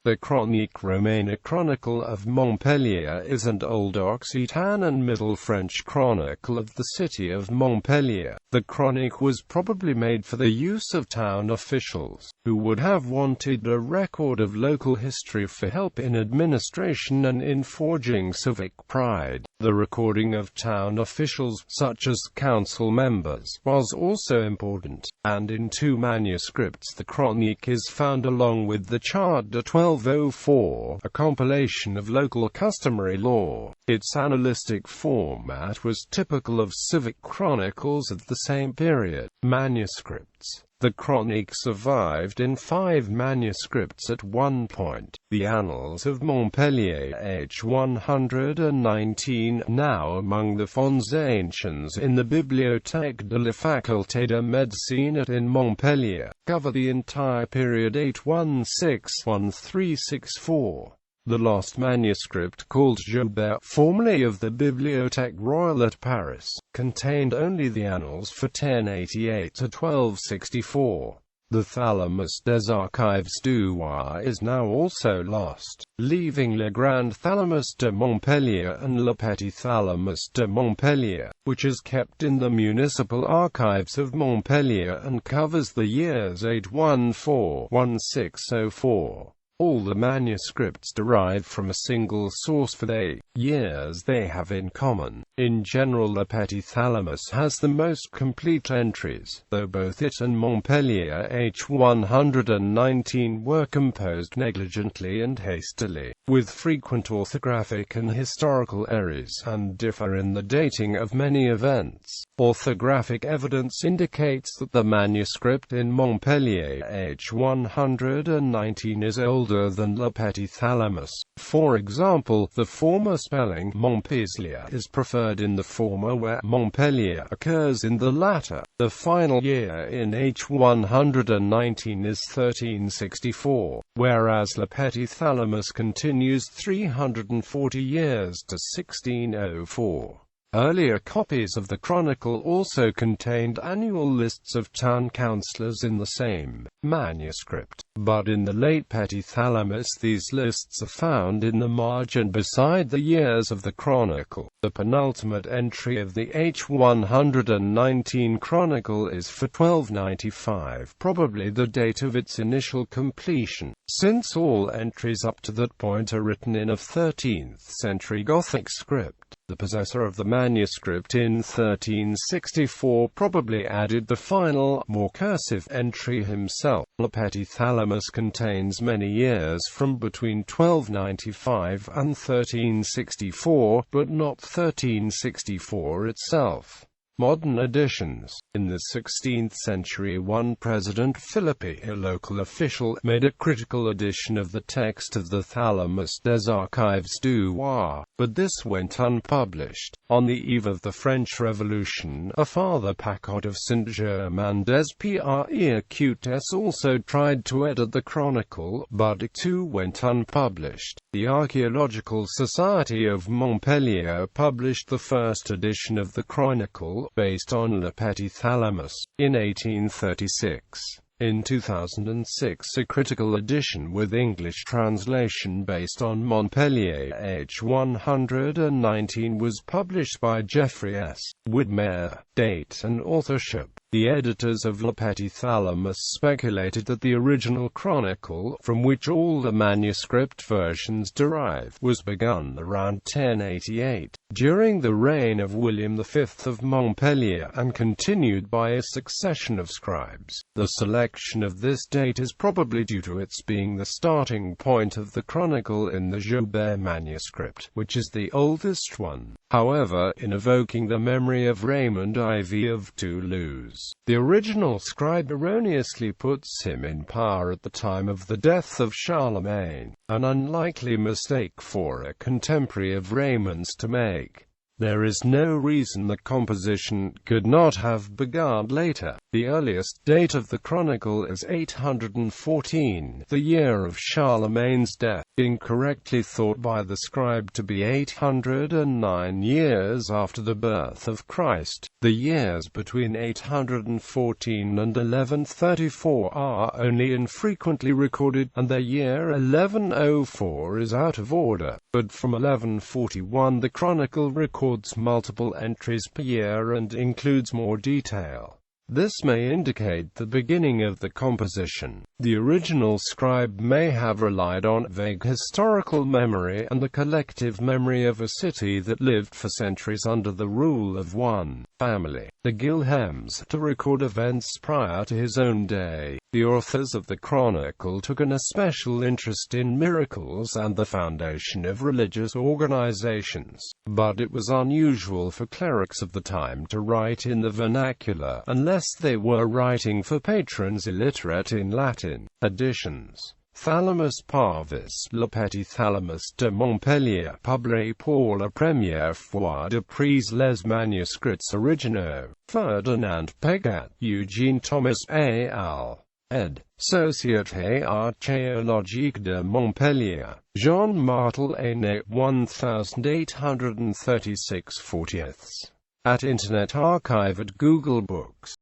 The Chronique romane, a Chronicle of Montpellier, is an old Occitan and Middle French chronicle of the city of Montpellier. The Chronique was probably made for the use of town officials, who would have wanted a record of local history for help in administration and in forging civic pride. The recording of town officials, such as council members, was also important, and in two manuscripts the Chronique is found along with the Charte 1204, a compilation of local customary law. Its annalistic format was typical of civic chronicles of the same period. Manuscripts. The Chronique survived in 5 manuscripts at one point: the Annals of Montpellier, h. 119, now among the fonds anciens in the Bibliothèque de la Faculté de Médecine in Montpellier, cover the entire period 816–1364. The lost manuscript, called Joubert, formerly of the Bibliothèque Royale at Paris, contained only the annals for 1088 to 1264. The Thalamus des Archives du Roi is now also lost, leaving Le Grand Thalamus de Montpellier and Le Petit Thalamus de Montpellier, which is kept in the municipal archives of Montpellier and covers the years 814–1604. All the manuscripts derive from a single source for the years they have in common. In general, Le Petit Thalamus has the most complete entries, though both it and Montpellier h. 119 were composed negligently and hastily, with frequent orthographic and historical errors, and differ in the dating of many events. Orthographic evidence indicates that the manuscript in Montpellier h. 119 is older than Le Petit Thalamus. For example, the former spelling Montpellier is preferred in the former, where Montpellier occurs in the latter. The final year in h. 119 is 1364, whereas Le Petit Thalamus continues 340 years to 1604. Earlier copies of the Chronicle also contained annual lists of town councillors in the same manuscript, but in the late Petit Thalamus these lists are found in the margin beside the years of the Chronicle. The penultimate entry of the h. 119 Chronicle is for 1295, probably the date of its initial completion, since all entries up to that point are written in a 13th-century Gothic script. The possessor of the manuscript in 1364 probably added the final, more cursive entry himself. Le Petit Thalamus contains many years from between 1295 and 1364, but not 1364 itself. Modern editions. In the 16th century, one President Philippi, a local official, made a critical edition of the text of the Thalamus des Archives du Roi, but this went unpublished. On the eve of the French Revolution, a Father Paccot of Saint-Germain-des-Prés also tried to edit the Chronicle, but it too went unpublished. The Archaeological Society of Montpellier published the first edition of the Chronicle, based on Le Petit Thalamus, in 1836. In 2006, a critical edition with English translation based on Montpellier h. 119 was published by Geoffrey S. Widmer. Date and authorship. The editors of Le Petit Thalamus speculated that the original Chronicle, from which all the manuscript versions derive, was begun around 1088, during the reign of William V of Montpellier, and continued by a succession of scribes. The selection of this date is probably due to its being the starting point of the Chronicle in the Joubert manuscript, which is the oldest one. However, in evoking the memory of Raymond IV of Toulouse, the original scribe erroneously puts him in power at the time of the death of Charlemagne, an unlikely mistake for a contemporary of Raymond's to make. There is no reason the composition could not have begun later. The earliest date of the Chronicle is 814, the year of Charlemagne's death. incorrectly thought by the scribe to be 809 years after the birth of Christ. The years between 814 and 1134 are only infrequently recorded, and the year 1104 is out of order. But from 1141 the Chronicle records multiple entries per year and includes more detail. This may indicate the beginning of the composition. The original scribe may have relied on vague historical memory and the collective memory of a city that lived for centuries under the rule of one family, the Guilhems, to record events prior to his own day. The authors of the Chronicle took an especial interest in miracles and the foundation of religious organizations, but it was unusual for clerics of the time to write in the vernacular, unless they were writing for patrons illiterate in Latin. Additions: Thalamus Parvis, Le Petit Thalamus de Montpellier, publié pour la première fois d'après les manuscripts originaux. Ferdinand Pegat, Eugene Thomas et al. Ed. Société archéologique de Montpellier. Jean Martel est né 1836 40ths. At Internet Archive at Google Books.